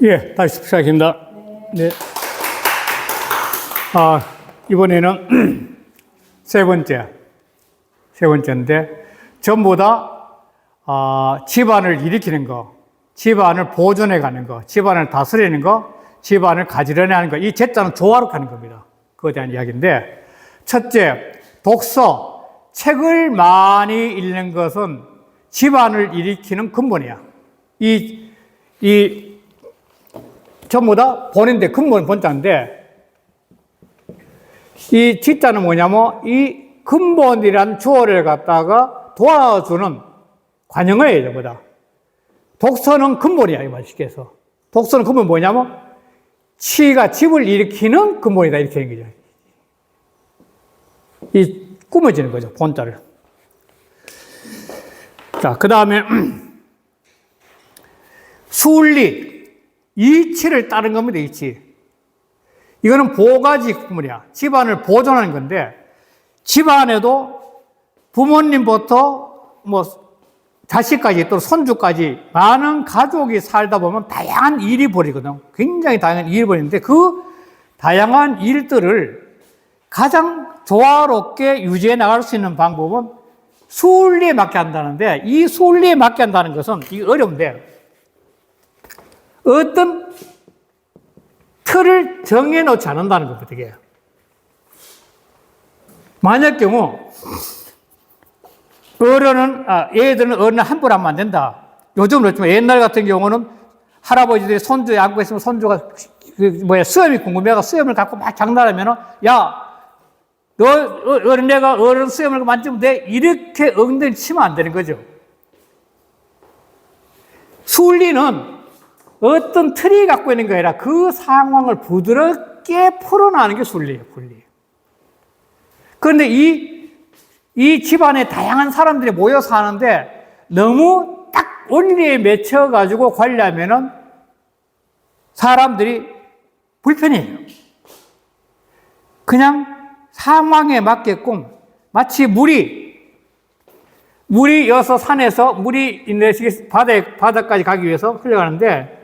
예, 다시 시작입니다. 네. 이번에는 세 번째인데, 전부 다, 집안을 일으키는 거, 집안을 보존해 가는 거, 집안을 다스리는 거, 집안을 가지런히 하는 거, 이 제자는 조화롭게 하는 겁니다. 그거에 대한 이야기인데, 첫째, 독서, 책을 많이 읽는 것은 집안을 일으키는 근본이야. 전부 다 본인데, 근본 본자인데, 이 지자는 뭐냐면, 이 근본이라는 주어를 갖다가 도와주는 관용어예요, 전부 다. 독서는 근본이야, 이 말 쉽게 해서. 독서는 근본 뭐냐면, 치가 집을 일으키는 근본이다, 이렇게 하는 거죠. 이 꾸며지는 거죠, 본자를. 자, 그 다음에, 순리. 이치를 따른 겁니다, 이치. 이거는 보가지 구물이야. 집안을 보존하는 건데, 집안에도 부모님부터 자식까지 또 손주까지 많은 가족이 살다 보면 다양한 일이 벌이거든. 굉장히 다양한 일이 벌이는데 그 다양한 일들을 가장 조화롭게 유지해 나갈 수 있는 방법은 순리에 맞게 한다는데, 이 순리에 맞게 한다는 것은 이게 어려운데, 어떤 틀을 정해놓지 않는다는 겁니다, 이게. 만약 경우, 애들은 어른을 함부로 하면 안 된다. 요즘은 그렇지만 옛날 같은 경우는 할아버지들이 손주 안고 있으면 손주가, 수염이 궁금해가 수염을 갖고 막 장난하면은, 야, 너, 어린애가 어른 수염을 만지면 돼. 이렇게 엉덩이 치면 안 되는 거죠. 순리는 어떤 틀이 갖고 있는 게 아니라 그 상황을 부드럽게 풀어나가는 게 순리예요, 순리. 그런데 이 집안에 다양한 사람들이 모여서 사는데 너무 딱 원리에 맺혀가지고 관리하면은 사람들이 불편해요. 그냥 상황에 맞게끔 마치 물이 여서 산에서 물이 있는 바다까지 가기 위해서 흘러가는데,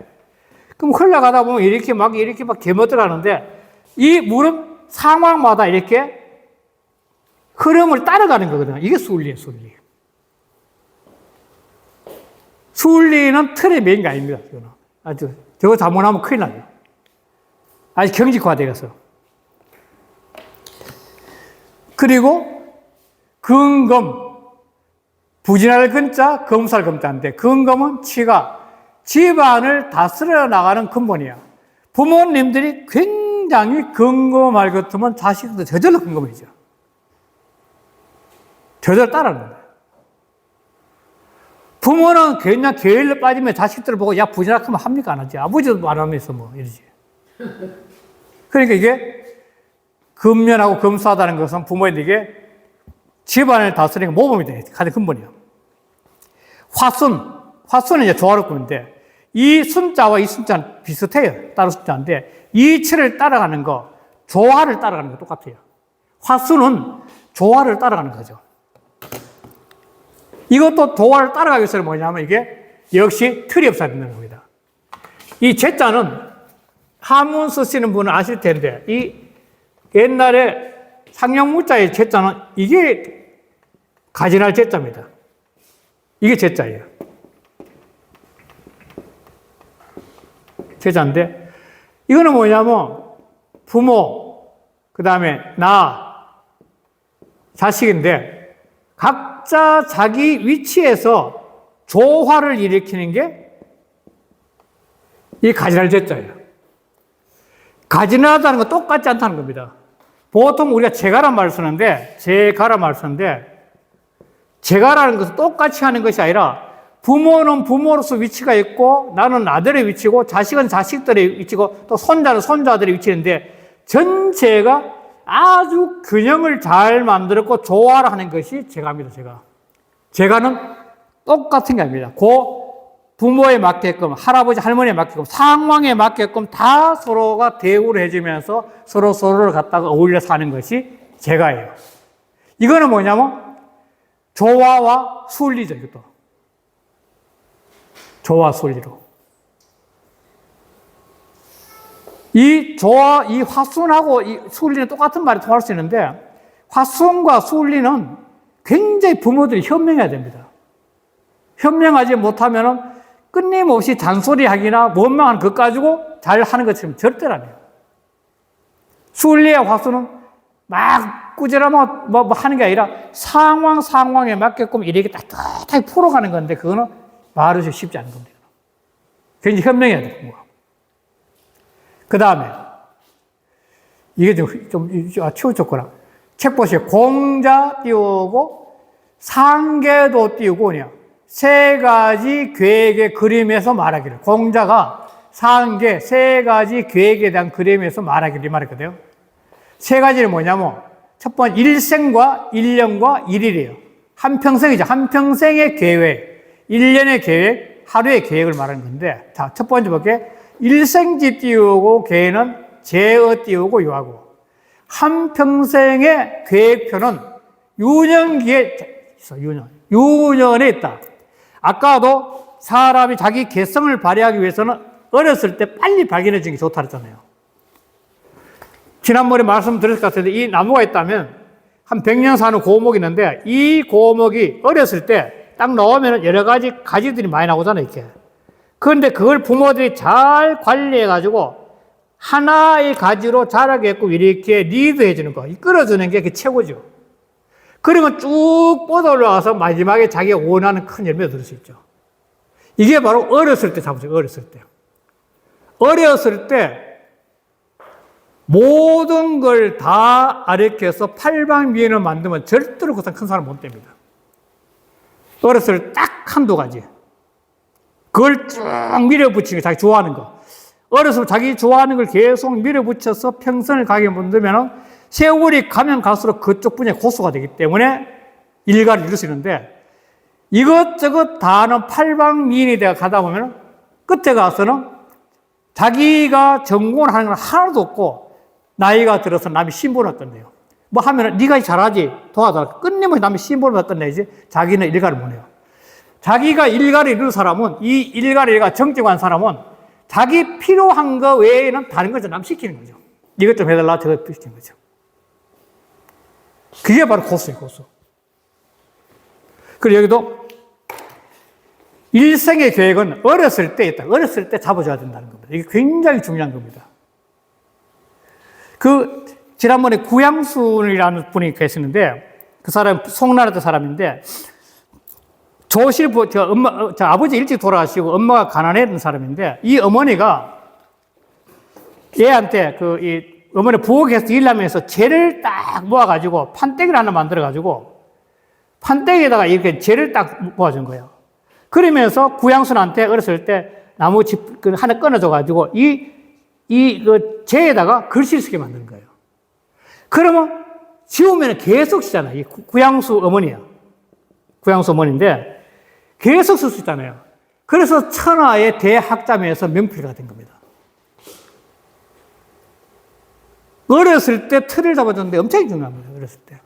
그럼 흘러가다 보면 이렇게 막 개멋들어가는데, 이 물은 상황마다 이렇게 흐름을 따라가는 거거든요. 이게 순리예요, 순리. 순리는 틀에 매인 게 아닙니다. 저거 잘못하면 큰일 나요. 아주 경직화되어서. 그리고 근검, 부진할 근자, 검살 검자인데, 근검은 치가 집안을 다스려 나가는 근본이야. 부모님들이 굉장히 근검할 것 같으면 자식도 저절로 근검이죠. 저절로 따라하는 거예요. 부모는 그냥 게을러 빠지면 자식들을 보고, 야, 부진하면 합니까? 안 하지. 아버지도 안 하면서 이러지. 그러니까 이게 근면하고 검소하다는 것은 부모님에게 집안을 다스리는 모범이 돼. 가장 근본이야. 화순은 이제 조화롭군데, 이 순자와 이 순자는 비슷해요. 다른 순자인데, 이치를 따라가는 거, 조화를 따라가는 거 똑같아요. 화순은 조화를 따라가는 거죠. 이것도 조화를 따라가기 위해서는 뭐냐면 이게 역시 틀이 없어야 된다는 겁니다. 이 제자는 한문 쓰시는 분은 아실 텐데, 이 옛날에 상형문자의 제자는 이게 가지날 제자입니다. 이게 제자예요. 제자인데, 이거는 뭐냐면 부모, 그 다음에 자식인데, 각자 자기 위치에서 조화를 일으키는 게 이 가지날 제자예요. 가지나다는 건 똑같지 않다는 겁니다. 보통 우리가 제가란 말을 쓰는데, 제가라는 것은 똑같이 하는 것이 아니라, 부모는 부모로서 위치가 있고, 나는 아들의 위치고, 자식은 자식들의 위치고, 또 손자는 손자들의 위치인데, 전체가 아주 균형을 잘 만들었고, 조화를 하는 것이 제가입니다, 제가. 제가는 똑같은 게 아닙니다. 부모에 맞게끔, 할아버지, 할머니에 맞게끔, 상황에 맞게끔 다 서로가 대우를 해주면서 서로를 갖다가 어울려 사는 것이 제가예요. 이거는 뭐냐면, 조화와 순리죠, 이것도. 조화 순리로. 이 화순하고 이 수울리는 똑같은 말이 통할 수 있는데, 화순과 수울리는 굉장히 부모들이 현명해야 됩니다. 현명하지 못하면 끊임없이 잔소리하기나 원망하는 것 가지고 잘 하는 것처럼 절대로 안 해요. 수울리와 화순은 막 꾸지람하고 뭐 하는 게 아니라 상황에 맞게끔 이렇게 따뜻하게 풀어가는 건데, 그거는 말하기 쉽지 않은 겁니다. 굉장히 현명해야 돼요. 그 다음에 이게 좀 치우쳤구나. 책 보시죠. 공자 띄우고 상계도 띄우고 그냥 세 가지 계획의 그림에서 말하기를. 공자가 상계 세 가지 계획에 대한 그림에서 말하기를 말했거든요. 세 가지는 뭐냐면, 첫 번째 일생과 일년과 일일이에요. 한평생이죠. 한평생의 계획, 1년의 계획, 하루의 계획을 말하는 건데, 자, 첫 번째 볼게요. 일생지 띄우고 계는 제어 띄우고 요하고, 한평생의 계획표는 유년기에 있어. 유년에 있다. 아까도 사람이 자기 개성을 발휘하기 위해서는 어렸을 때 빨리 발견해주는 게 좋다 그랬잖아요. 지난번에 말씀드렸을 것 같은데, 이 나무가 있다면 한 100년 사는 고목이 있는데, 이 고목이 어렸을 때 딱 나오면 여러 가지 가지들이 많이 나오잖아요, 이렇게. 그런데 그걸 부모들이 잘 관리해가지고 하나의 가지로 자라게끔 이렇게 리드해주는 거, 끌어주는 게 최고죠. 그러면 쭉 뻗어 올라가서 마지막에 자기가 원하는 큰 열매를 얻을 수 있죠. 이게 바로 어렸을 때 잡으죠, 어렸을 때. 어렸을 때 모든 걸 다 가르쳐서 팔방미인을 만들면 절대로 그 큰 사람 못 됩니다. 어렸을 때 딱 한두 가지. 그걸 쭉 밀어붙이는 거, 자기 좋아하는 거. 어렸을 때 자기 좋아하는 걸 계속 밀어붙여서 평생을 가게 만들면 세월이 가면 갈수록 그쪽 분야에 고수가 되기 때문에 일가를 이룰 수 있는데, 이것저것 다 하는 팔방미인이 되어 가다 보면 끝에 가서는 자기가 전공을 하는 건 하나도 없고, 나이가 들어서 남이 신분을 끝내요. 뭐 하면 네가 잘하지 도와달라. 끝내면 남이 신분을 끝내지 자기는 일가를 못 해요. 자기가 일가를 이루는 사람은, 이 일가 정직한 사람은 자기 필요한 거 외에는 다른 걸 남 시키는 거죠. 이것 좀 해달라, 저것 시키는 거죠. 그게 바로 고수예요, 고수. 그리고 여기도 일생의 계획은 어렸을 때 있다. 어렸을 때 잡아줘야 된다는 겁니다. 이게 굉장히 중요한 겁니다. 지난번에 구양순이라는 분이 계시는데, 그 사람 송나라 사람인데, 저 아버지 일찍 돌아가시고 엄마가 가난했던 사람인데, 이 어머니가 얘한테 어머니 부엌에서 일하면서 재를 딱 모아가지고 판때기를 하나 만들어가지고 판때기에다가 이렇게 재를 딱 모아준 거예요. 그러면서 구양순한테 어렸을 때 나무 집 하나 끊어줘가지고 그 재에다가 글씨를 쓰게 만드는 거예요. 그러면 지우면 계속 쓰잖아요. 이 구양수 어머니야. 구양수 어머니인데 계속 쓸 수 있잖아요. 그래서 천하의 대학자면서 명필가 된 겁니다. 어렸을 때 틀을 잡아줬는데 엄청 중요합니다. 어렸을 때.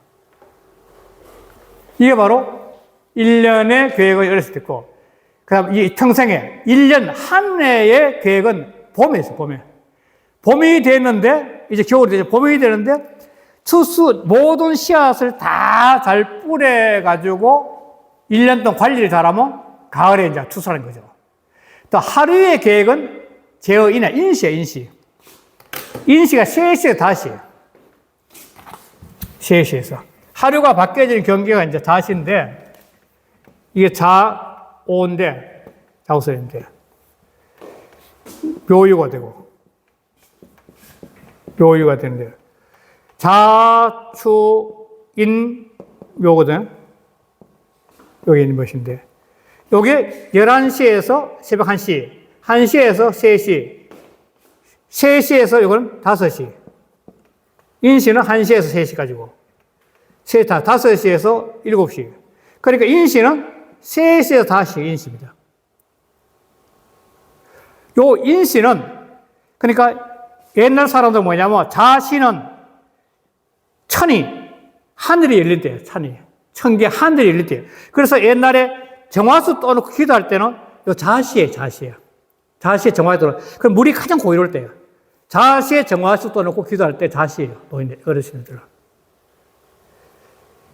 이게 바로 1년의 계획을 어렸을 때 있고, 그 다음 이 평생에 1년 한 해의 계획은 봄에 있어요. 봄이 됐는데, 이제 겨울이 되죠. 봄이 되는데, 모든 씨앗을 다 잘 뿌려가지고 1년 동안 관리를 잘하면 가을에 이제 추수하는 거죠. 또 하루의 계획은 제어이나 인시예요, 인시. 인시가 3시에서 5시예요. 3시에서. 하루가 바뀌어지는 경계가 이제 5시인데, 이게 자오인데, 자오설인데, 묘유가 되고, 묘유가 되는데, 자추인 묘거든. 여기 있는 것인데, 요게 11시에서 새벽 1시, 1시에서 3시, 3시에서 이건 5시. 인시는 1시에서 3시까지고, 5시에서 7시. 그러니까 인시는 3시에서 5시 인시입니다. 요 인시는, 그러니까 옛날 사람들 뭐냐면 자신은 천이, 하늘이 열릴 때예요, 천이. 천개 하늘이 열릴 때예요. 그래서 옛날에 정화수 떠놓고 기도할 때는 요 자시에 정화에 떠놓고, 그럼 물이 가장 고이로울 때예요. 자시에 정화수 떠놓고 기도할 때 자시예요. 노인 어르신들은.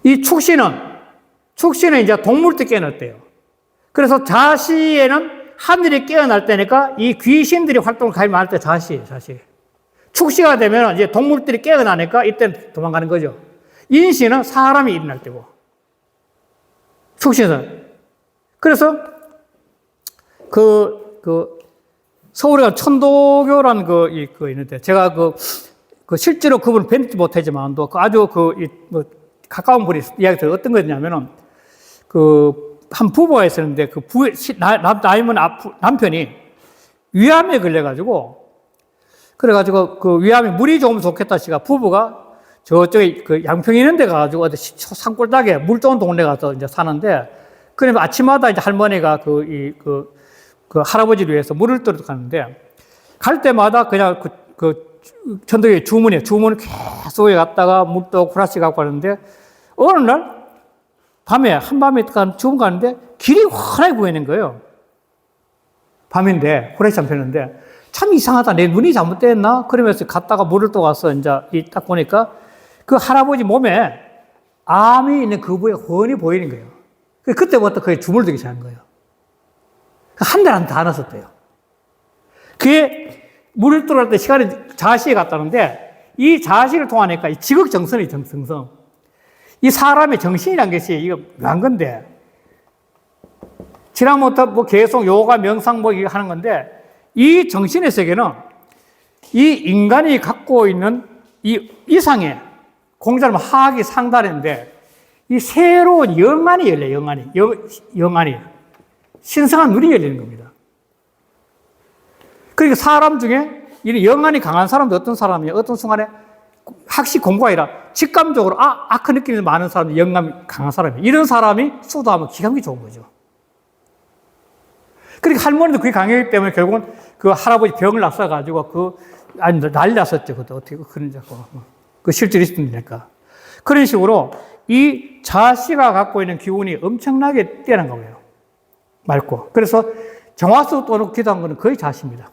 이 축시는 이제 동물도 깨어났대요. 그래서 자시에는 하늘이 깨어날 때니까 이 귀신들이 활동을 가입 많을 때 자시예요, 자시. 축시가 되면 이제 동물들이 깨어나니까 이때는 도망가는 거죠. 인시는 사람이 일어날 때고. 축시는. 그래서 서울에 간 천도교라는 거 있는데, 제가 실제로 그분을 뵙지 못하지만, 아주 가까운 분이 이야기 들어 어떤 거였냐면은, 한 부부가 있었는데, 남편이 위암에 걸려가지고, 그래가지고 위암에 물이 조금 좋겠다 시가 부부가 저쪽에 양평 있는 데 가가지고 어디 산골닥에 물 좋은 동네 가서 이제 사는데, 그러면 아침마다 이제 할머니가 할아버지를 위해서 물을 떠러 가는데, 갈 때마다 그냥 천도교회 주문을 계속 갔다가 물도 후라시 갖고 가는데, 어느 날, 한밤에 주문 가는데, 길이 환하게 보이는 거예요. 밤인데, 후레쉬 안 폈는데, 참 이상하다. 내 눈이 잘못됐나? 그러면서 갔다가 물을 또 가서 이제 딱 보니까, 그 할아버지 몸에 암이 있는 그 부위가 훤히 보이는 거예요. 그때부터 그게 주물르기 시작한 거예요. 한 달 다 넣었대요. 그게 물을 들어갈 때 시간이 자시에 갔다는데, 이 자시를 통하니까 이 지극정성이 정성. 이 사람의 정신이란 것이 이거 묘한 건데, 지난번부터 계속 요가, 명상 하는 건데, 이 정신의 세계는 이 인간이 갖고 있는 이 이상의 공자는 하악이 상달인데, 이 새로운 영안이 열려요, 영안이. 신성한 눈이 열리는 겁니다. 그러니까 사람 중에 이 영안이 강한 사람도 어떤 사람이에요? 어떤 순간에 학식 공부가 아니라 직감적으로 그 느낌이 많은 사람이 영감이 강한 사람이에요. 이런 사람이 수도하면 기가 막히게 좋은 거죠. 그러니까 할머니도 그게 강하기 때문에 결국은 그 할아버지 병을 났어가지고 난리 났었죠. 그때 어떻게 그런 자고 실제로 있으니까. 그런 식으로 이 자시가 갖고 있는 기운이 엄청나게 뛰어난 거예요. 맑고. 그래서 정화수 또는 기도한 거는 거의 자시입니다.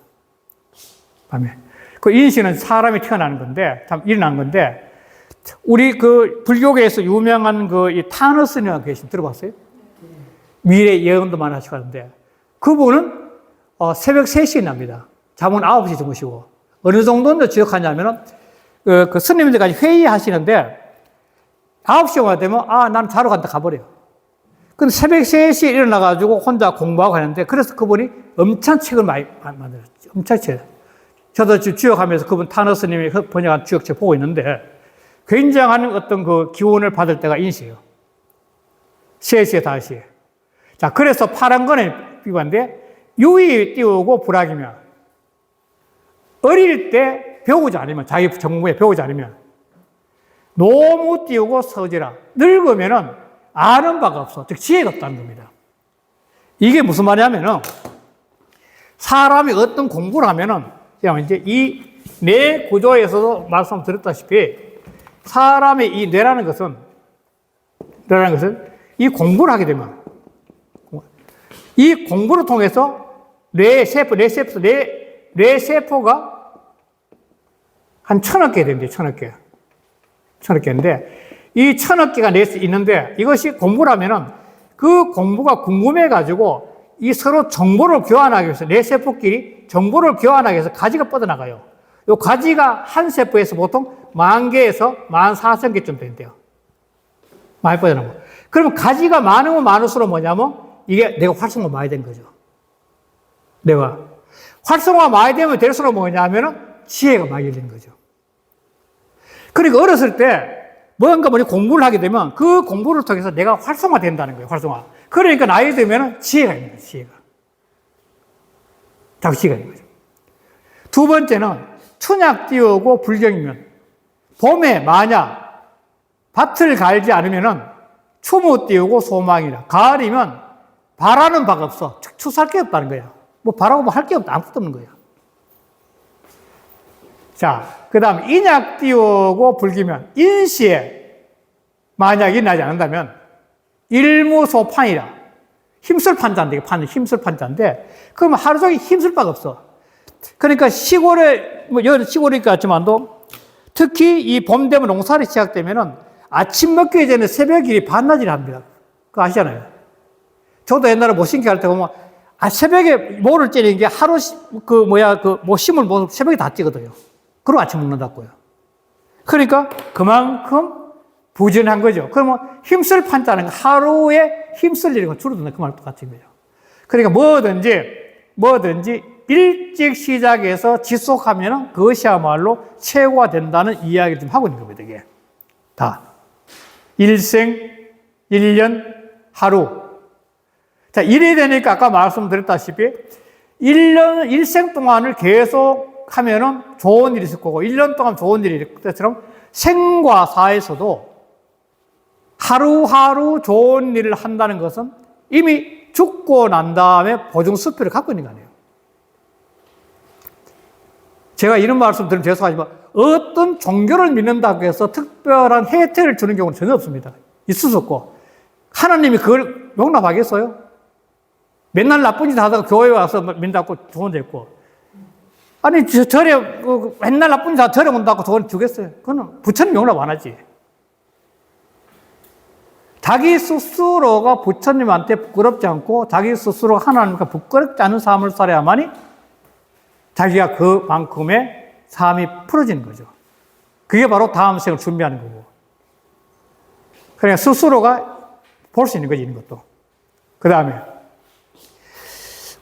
밤에. 그 인신은 사람이 태어나는 건데, 일어난 건데, 우리 불교계에서 유명한 이 타너스님이라고 계신, 들어봤어요? 미래 예언도 많이 하시고 하는데, 그분은 새벽 3시에 납니다. 잠은 9시 주무시고, 어느 정도는 지역하냐면은, 스님들까지 회의하시는데, 9시가 와 되면, 난 자러 간다 가버려요. 근데 새벽 3시에 일어나가지고 혼자 공부하고 하는데, 그래서 그분이 엄청 책을 많이 만들었죠. 엄청 책. 저도 지금 주역하면서 그분 타너스님이 번역한 주역책 보고 있는데, 굉장한 어떤 기운을 받을 때가 인시예요. 3시에, 5시에. 자, 그래서 파란 거는 비관데, 유의 띄우고 불악이면, 어릴 때 배우지 않으면, 자기 전공부에 배우지 않으면, 노무 띄우고 서지라. 늙으면은 아는 바가 없어. 즉, 지혜가 없다는 겁니다. 이게 무슨 말이냐면은, 사람이 어떤 공부를 하면은, 이제 이 뇌 구조에서도 말씀드렸다시피, 사람의 이 뇌라는 것은 이 공부를 하게 되면, 이 공부를 통해서 뇌세포가 한 1000억 개 됩니다. 1000억 개인데, 이 1000억 개가 있는데, 이것이 공부를 하면은 그 공부가 궁금해가지고 이 서로 정보를 교환하기 위해서 뇌세포끼리 정보를 교환하기 위해서 가지가 뻗어나가요. 이 가지가 한 세포에서 보통 10,000개에서 14,000개쯤 된대요. 많이 뻗어나가고. 그러면 가지가 많으면 많을수록 뭐냐면 이게 내가 활성화 많이 된 거죠. 내가. 활성화 많이 되면 될수록 뭐냐면은 지혜가 많이 열리는 거죠. 그러니까 어렸을 때 뭔가 공부를 하게 되면 그 공부를 통해서 내가 활성화 된다는 거예요. 활성화. 그러니까 나이 들면 지혜가 있는 거예요. 지혜가. 지혜가 있는 거죠. 두 번째는 춘약 띄우고 불경이면, 봄에 만약 밭을 갈지 않으면은 추무 띄우고 소망이라. 가을이면 바라는 바가 없어. 추수할 게 없다는 거야. 바라고 할 게 없다. 아무것도 없는 거야. 자, 그 다음 인약 띄우고 불기면, 인시에 만약이 나지 않는다면 일무소판이라. 힘쓸 판자인데, 힘쓸 판자인데, 그러면 하루 종일 힘쓸 바가 없어. 그러니까 시골에, 뭐, 여기 시골일 것 같지만도 특히 이 봄 되면 농사를 시작되면은 아침 먹기 전에 새벽 일이 반나절 합니다. 그거 아시잖아요. 저도 옛날에 모신기 할 때 보면 새벽에 모를 찌는 게 하루 모심을 새벽에 다 찌거든요. 그리고 아침 먹는다고요. 그러니까 그만큼 부지런한 거죠. 그러면 힘쓸 판자는 하루에 힘쓸 일이 줄어든다. 그 말도 똑같은 거죠. 그러니까 뭐든지 일찍 시작해서 지속하면 그것이야말로 최고가 된다는 이야기를 좀 하고 있는 겁니다. 이게 다 일생, 1년, 하루. 자, 일이 되니까 아까 말씀드렸다시피 1년, 일생 동안을 계속 하면은 좋은 일이 있을 거고 1년 동안 좋은 일이 있을 것처럼 생과 사에서도 하루하루 좋은 일을 한다는 것은 이미 죽고 난 다음에 보증수표를 갖고 있는 거 아니에요. 제가 이런 말씀 드리면 죄송하지만 어떤 종교를 믿는다고 해서 특별한 혜택을 주는 경우는 전혀 없습니다. 있을 수 없고 하나님이 그걸 용납하겠어요? 맨날 나쁜 짓 하다가 교회 와서 믿는다고 좋은 데 있고 아니 절에 맨날 나쁜 짓 하다가 절에 온다고 돈 주겠어요? 그거는 부처님 용납 안 하지. 자기 스스로가 부처님한테 부끄럽지 않고 자기 스스로 하나님과 부끄럽지 않은 삶을 살아야만이 자기가 그만큼의 삶이 풀어지는 거죠. 그게 바로 다음 생을 준비하는 거고. 그러니까 스스로가 볼 수 있는 거지, 이런 것도. 그 다음에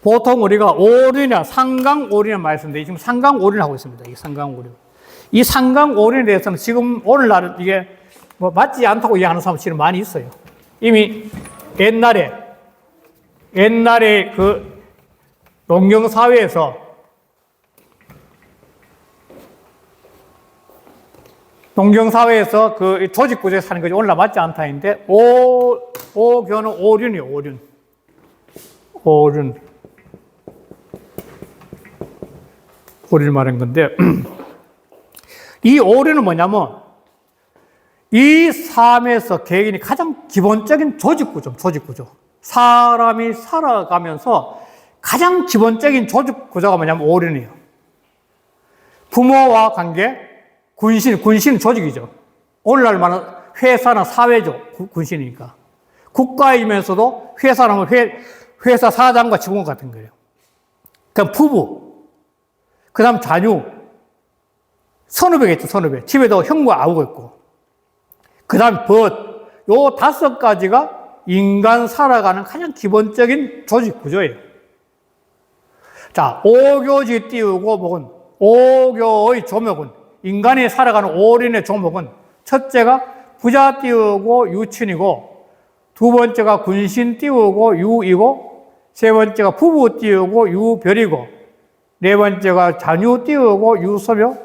보통 우리가 오륜이나 상강오륜이라는 말을 쓰는데 지금 상강오륜을 하고 있습니다. 이 상강오륜. 이 상강오륜에 대해서는 지금 오늘날은 이게 뭐 맞지 않다고 이해하는 사람이 지금 많이 있어요. 이미 옛날에 그 농경사회에서 그 조직구조에서 사는 것이 오늘날 맞지 않다 했는데 오교는 오륜이에요. 오륜 말한 건데 이 오륜은 뭐냐면 이 삶에서 개인이 가장 기본적인 조직구조. 사람이 살아가면서 가장 기본적인 조직구조가 뭐냐면 오륜이에요. 부모와 관계, 군신은 조직이죠. 오늘날 말하는 회사나 사회죠. 군신이니까. 국가이면서도 회사라면 회사 사장과 직원 같은 거예요. 그럼 부부, 그 다음 자녀, 선후배겠죠, 선후배. 집에도 형과 아우가 있고. 그 다음 요 5가지가 인간 살아가는 가장 기본적인 조직 구조예요. 자, 오교지 띄우고 먹은 오교의 조목은 인간이 살아가는 오륜의 조목은 첫째가 부자 띄우고 유친이고 두 번째가 군신 띄우고 유이고 세 번째가 부부 띄우고 유별이고 네 번째가 자녀 띄우고 유소묘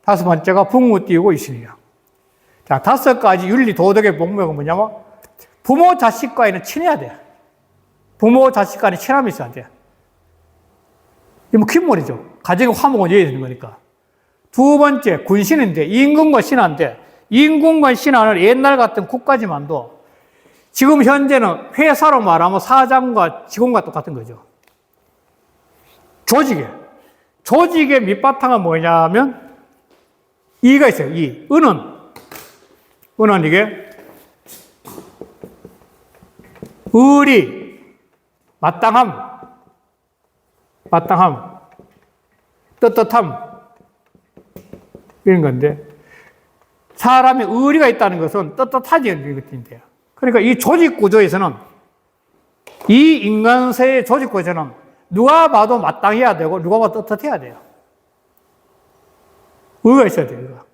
다섯 번째가 부모 띄우고 유신이야. 자, 5가지 윤리 도덕의 목록은 뭐냐면 부모 자식과는 친해야 돼. 부모 자식 간에 친함이 있어야 돼. 이게 뭐 귓물이죠. 가정의 화목은 이어야 되는 거니까. 두 번째, 군신인데, 임금과 신하인데, 임금과 신하는 옛날 같은 국가지만도 지금 현재는 회사로 말하면 사장과 직원과 똑같은 거죠. 조직의 밑바탕은 뭐냐면, 이가 있어요, 이. 은은 이게, 의리, 마땅함, 떳떳함, 이런 건데, 사람이 의리가 있다는 것은 떳떳하지 않은 것인데요. 그러니까 이 조직 구조에서는, 이 인간세의 조직 구조에서는 누가 봐도 마땅해야 되고, 누가 봐도 떳떳해야 돼요. 의가 있어야 돼요, 의가.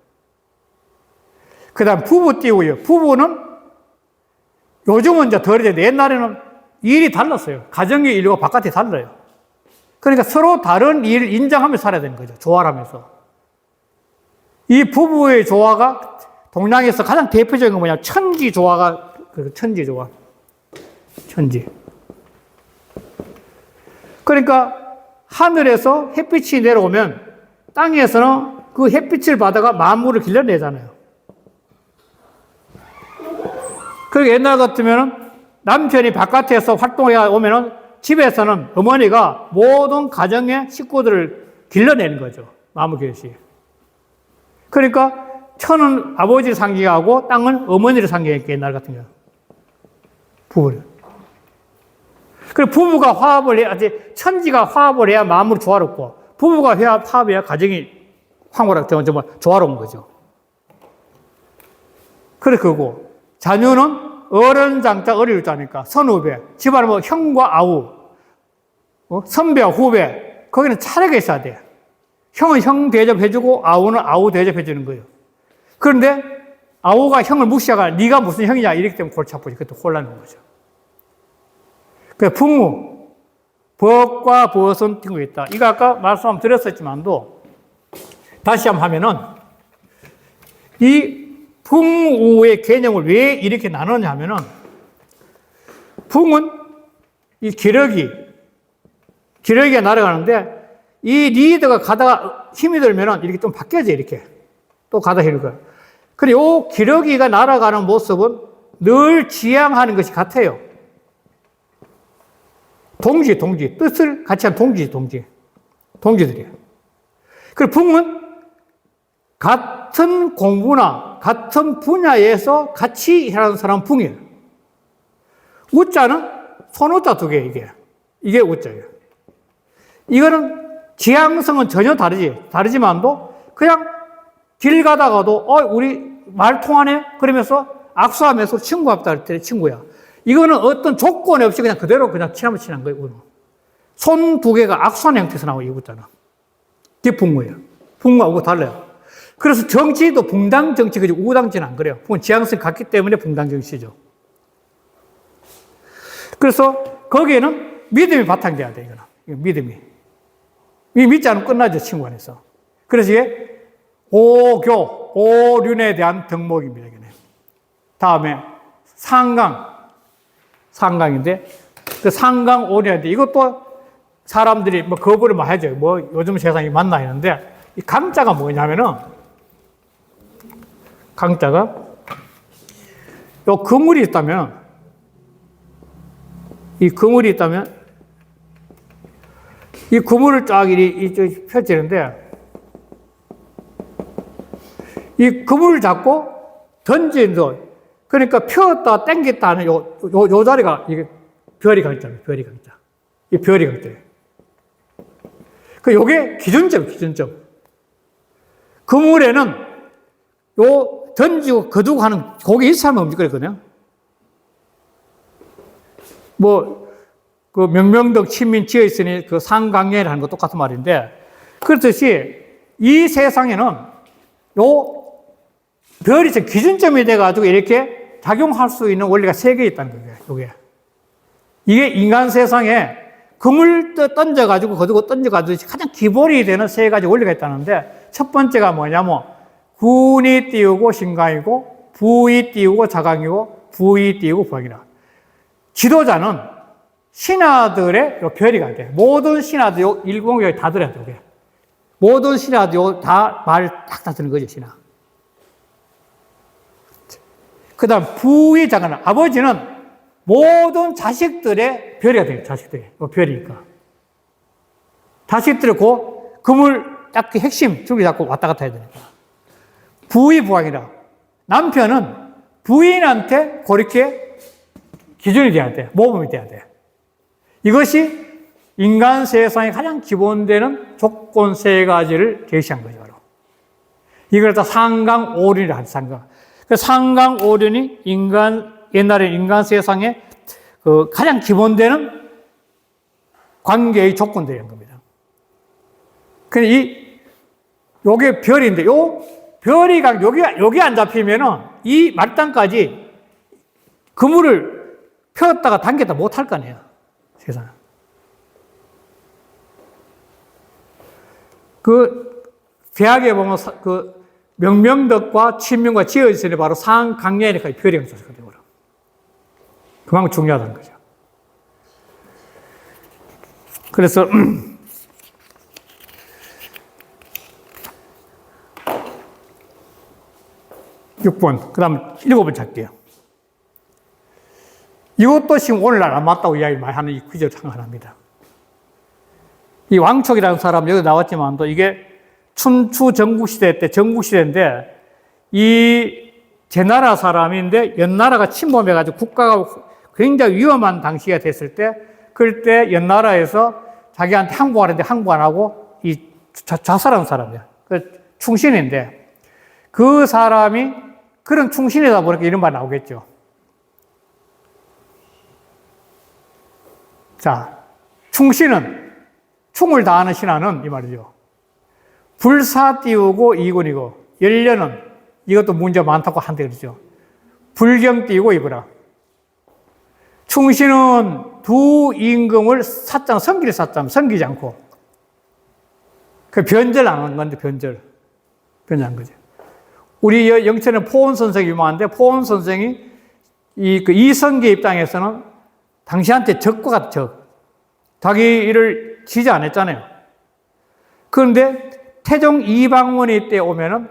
그 다음 부부 띄우고요. 부부는 요즘은 이제 덜 되는데 옛날에는 일이 달랐어요. 가정의 일과 바깥이 달라요. 그러니까 서로 다른 일을 인정하며 살아야 되는 거죠. 조화하면서. 이 부부의 조화가 동양에서 가장 대표적인 건 뭐냐. 천지 조화가, 천지 조화. 천지. 그러니까 하늘에서 햇빛이 내려오면 땅에서는 그 햇빛을 받아가 만물을 길러내잖아요. 그리고 옛날 같으면 남편이 바깥에서 활동해 오면은 집에서는 어머니가 모든 가정의 식구들을 길러내는 거죠. 마무 결시. 그러니까 천은 아버지를 상징하고 땅은 어머니를 상징했게 옛날 같은 경우. 부부를. 그리고 부부가 화합을 해야, 천지가 화합을 해야 마음으로 조화롭고, 부부가 화합해야 가정이 황홀하게 정말 조화로운 거죠. 그래, 그거고. 자녀는 어른 장자, 어릴 자니까 선후배. 집안은 뭐 형과 아우, 선배와 후배. 거기는 차례가 있어야 돼. 형은 형 대접해주고 아우는 아우 대접해주는 거예요. 그런데 아우가 형을 무시하거나 네가 무슨 형이냐 이렇게 되면 골치 아프지. 그것도 혼란인 거죠. 그 풍무, 법과 벗은 팅고 있다. 이거 아까 말씀 드렸었지만도 다시 한번 하면은 이 풍우의 개념을 왜 이렇게 나누냐 하면은 풍은 이 기러기가 날아가는데 이 리더가 가다가 힘이 들면은 이렇게 좀 바뀌어져 이렇게 또 가다 힘을 거예요. 그리고 이 기러기가 날아가는 모습은 늘 지향하는 것이 같아요. 동지. 뜻을 같이 한 동지들이에요. 그리고 풍은 같은 공부나 같은 분야에서 같이 일하는 사람 풍이에요. 우자는 손우자 두 개, 이게 우자예요. 이거는 지향성은 전혀 다르지만도 그냥 길 가다가도, 우리 말 통하네? 그러면서 악수하면서 친구합다 할 때 친구야. 이거는 어떤 조건 없이 그냥 그대로 그냥 친하면 친한 거예요. 손 두 개가 악수하는 형태에서 나오고 이거잖아. 그게 풍무예요. 풍무하고 달라요. 그래서 정치도 붕당 정치, 그지 우당치는 안 그래요. 지향성이 같기 때문에 붕당 정치죠. 그래서 거기에는 믿음이 바탕돼야 돼, 이거는. 믿음이. 이 믿지 않으면 끝나죠, 친구 안에서. 그래서 이게 오륜에 대한 덕목입니다. 이게. 다음에 상강인데, 그 상강 오륜인데, 이것도 사람들이 뭐 거부를 많이 하죠. 뭐 요즘 세상이 맞나 했는데, 이 강자가 뭐냐면은, 강자가 요 그물이 있다면, 이 그물을 쫙 이렇게 펼치는데, 이 그물을 잡고 던진다. 그러니까 펴었다 당겼다 하는 요 자리가 이게 별이 강자예요. 이 별이 강자예요. 요게 기준점. 그물에는 요 던지고 거두고 하는 거기 있으면 움직거든요. 뭐, 그 명명덕 친민 지어 있으니 그 상강례라는 거 똑같은 말인데, 그렇듯이 이 세상에는 요 별이 기준점이 돼가지고 이렇게 작용할 수 있는 원리가 3개 있다는 거예요, 요게. 이게 인간 세상에 금을 던져가지고 거두고 던져가지고 가장 기본이 되는 3가지 원리가 있다는데, 첫 번째가 뭐냐면, 군이 띄우고 신강이고, 부이 띄우고 자강이고, 부이 띄우고 부강이라. 지도자는 신하들의 요 별이가 돼. 모든 신하들 요 일공이 다 들어야 돼. 모든 신하들 다 말 딱 듣는 거죠, 신하. 그 다음, 부의 자가는, 아버지는 모든 자식들의 별이가 돼요, 자식들이. 별이니까. 자식들이 금을 딱 핵심, 줄기 잡고 왔다 갔다 해야 되니까. 부의 부왕이라. 남편은 부인한테 그렇게 기준이 돼야 돼. 모범이 돼야 돼. 이것이 인간 세상의 가장 기본되는 조건 3가지를 제시한 거죠, 바로. 이걸 다 상강오륜이라 하죠, 상강. 그 상강오륜이 옛날에 인간 세상에 그 가장 기본되는 관계의 조건들이란 겁니다. 근데 요게 별인데, 별이 여기 안 잡히면은 이 말단까지 그물을 펴었다가 당겼다 못 할 거 아니에요, 세상에. 대학에 보면 명명덕과 친명과 지어 있으니 바로 상강례니까 별이 있었거든요. 그만큼 중요하다는 거죠. 그래서 6번, 그 다음 7번 할게요. 이것도 지금 오늘날 안 맞다고 이야기 많이 하는 이 퀴즈를 생각합니다. 이 왕촉이라는 사람 여기 나왔지만 또 이게 춘추 전국시대 때 전국시대인데 이 제나라 사람인데 연나라가 침범해가지고 국가가 굉장히 위험한 당시가 됐을 때 그럴 때 연나라에서 자기한테 항복하는데 항복 안 하고 이 자살한 사람이야. 그 충신인데 그 사람이 그런 충신이다 보니까 이런 말 나오겠죠. 자, 충신은 충을 다하는 신하는 이 말이죠. 불사 띄우고 이군이고 연련은 이것도 문제가 많다고 한대 그러죠. 불경 띄우고 입으라. 충신은 두 임금을 사장 섬기를 사장 섬기지 않고 그 변절 안 하는 건데 변절한 거죠. 우리 영천에 포원 선생이 유명한데 포원 선생이 그 이성계 입장에서는 당시한테 적과 같은 적. 자기 일을 지지 안 했잖아요. 그런데 태종 이방원이 때 오면은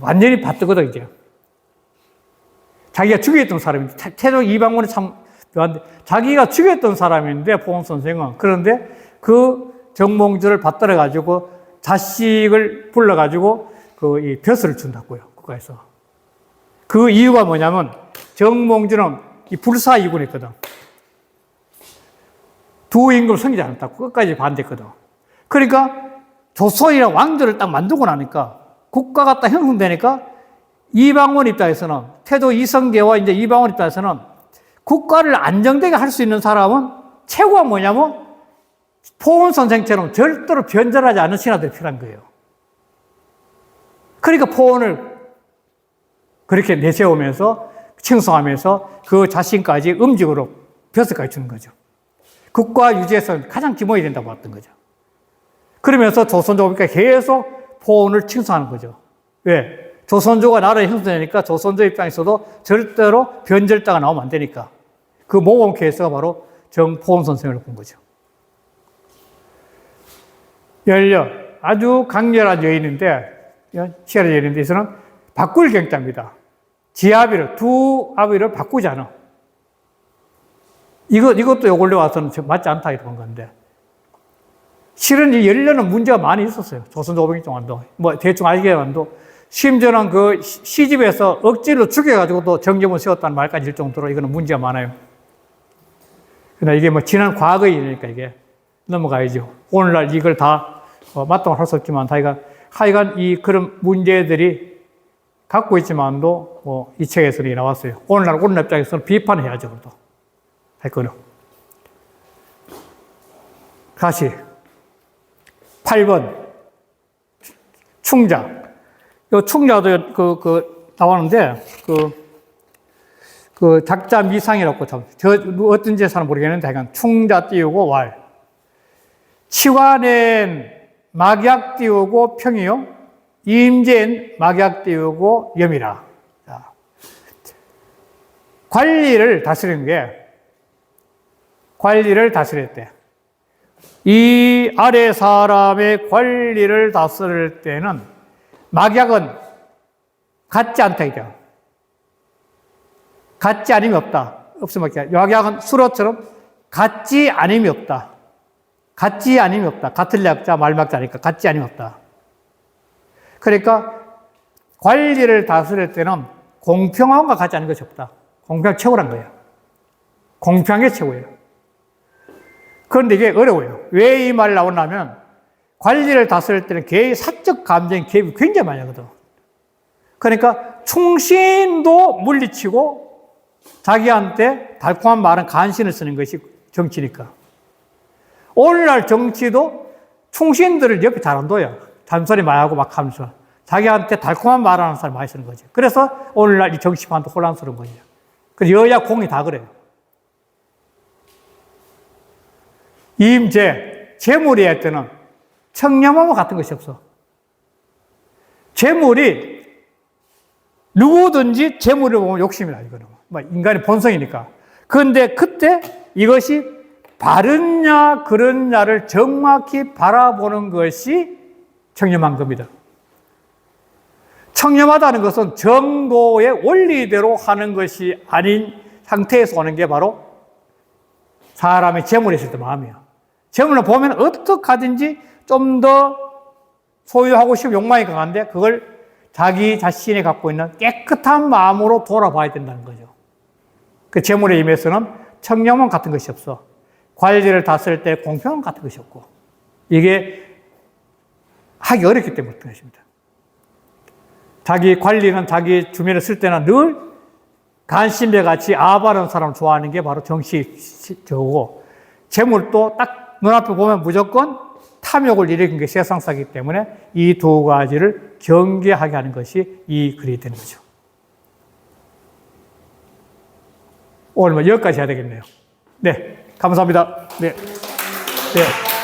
완전히 바뀌거든, 이제. 자기가 죽였던 사람인데, 태종 이방원이 참, 자기가 죽였던 사람인데, 포원 선생은. 그런데 그 정몽주를 받들어가지고 자식을 불러가지고 이 벼슬을 준다고요, 국가에서. 그 이유가 뭐냐면, 정몽주는 이 불사이군이거든. 두 임금을 섬기지 않았다고 끝까지 반대했거든. 그러니까 조선이랑 왕조를 딱 만들고 나니까 국가가 딱 형성되니까 이방원 입장에서는 태조 이성계와 이제 이방원 입장에서는 국가를 안정되게 할 수 있는 사람은 최고가 뭐냐면 포원 선생처럼 절대로 변절하지 않는 신하들이 필요한 거예요. 그러니까 포원을 그렇게 내세우면서 칭송하면서 그 자신까지 음직으로 벼슬까지 주는 거죠. 국가 유지에서 가장 기본이 된다고 봤던 거죠. 그러면서 조선조가 계속 포원을 칭송하는 거죠. 왜? 조선조가 나라에 형성되니까 조선조 입장에서도 절대로 변절자가 나오면 안 되니까. 그 모범 케이스가 바로 정포원 선생을 본 거죠. 아주 강렬한 여인인데, 치열한 여인인데, 이서는 바꿀 경자입니다. 지아비를, 두 아비를 바꾸지 않아. 이것도 요 근래 와서는 맞지 않다 이런 건데. 실은 이 연련은 문제가 많이 있었어요. 조선조 500년 동안도. 뭐 대충 알게만도. 심지어는 그 시집에서 억지로 죽여가지고 또 정점을 세웠다는 말까지 일 정도로 이거는 문제가 많아요. 그러나 이게 뭐 지난 과거의 일이니까 이게 넘어가야죠. 오늘날 이걸 다 마땅히 할 수 없지만 하여간 이 그런 문제들이 갖고 있지만도 이 책에서는 나왔어요. 오늘날 입장에서는 비판해야죠. 그래도. 할 거는. 다시 8번 충자. 이 충자도 나왔는데 작자 미상이라고 참 어떤 제사는 모르겠는데 하여간 충자 띄우고 왈. 치관엔 막약 띄우고 평이요. 임제엔 막약 띄우고 염이라. 자, 관리를 다스리는 게 관리를 다스릴 때, 이 아래 사람의 관리를 다스릴 때는 막약은 같지 않다, 이죠. 같지 않음이 없다. 없으면 약약은 수로처럼 같지 않음이 없다. 같지 않음이 없다. 같을 약자, 말막자니까 같지 않음이 없다. 그러니까 관리를 다스릴 때는 공평함과 같지 않은 것이 없다. 공평 최고란 거예요. 공평한 게 최고예요. 그런데 이게 어려워요. 왜 이 말이 나오냐면 관리를 다스릴 때는 개의 사적 감정의 개입이 굉장히 많이 하거든. 그러니까 충신도 물리치고 자기한테 달콤한 말은 간신을 쓰는 것이 정치니까. 오늘날 정치도 충신들을 옆에 잘 안 둬요. 잔소리 많이 하고 막 하면서. 자기한테 달콤한 말 하는 사람 많이 쓰는 거죠. 그래서 오늘날 이 정치판도 혼란스러운 거죠. 그래서 여야 공이 다 그래요. 임재, 재물이 할 때는 청렴함과 같은 것이 없어. 재물이 누구든지 재물을 보면 욕심이 나죠. 인간의 본성이니까. 그런데 그때 이것이 바르냐 그렇냐를 정확히 바라보는 것이 청렴한 겁니다. 청렴하다는 것은 정도의 원리대로 하는 것이 아닌 상태에서 오는 게 바로 사람의 재물이 있을 때 마음이야. 재물을 보면 어떻게 하든지 좀 더 소유하고 싶은 욕망이 강한데 그걸 자기 자신이 갖고 있는 깨끗한 마음으로 돌아봐야 된다는 거죠. 그 재물에 임해서는 청렴함 같은 것이 없어. 관리를 다스릴 때 공평함 같은 것이 없고. 이게 하기 어렵기 때문에 그런 것입니다. 자기 관리는 자기 주변에 쓸 때는 늘 간신배 같이 아바라는 사람을 좋아하는 게 바로 정치적이고, 재물도 딱 눈앞에 보면 무조건 탐욕을 일으킨 게 세상사기 때문에 이 두 가지를 경계하게 하는 것이 이 글이 되는 거죠. 오늘 뭐 여기까지 해야 되겠네요. 네, 감사합니다. 네. 네.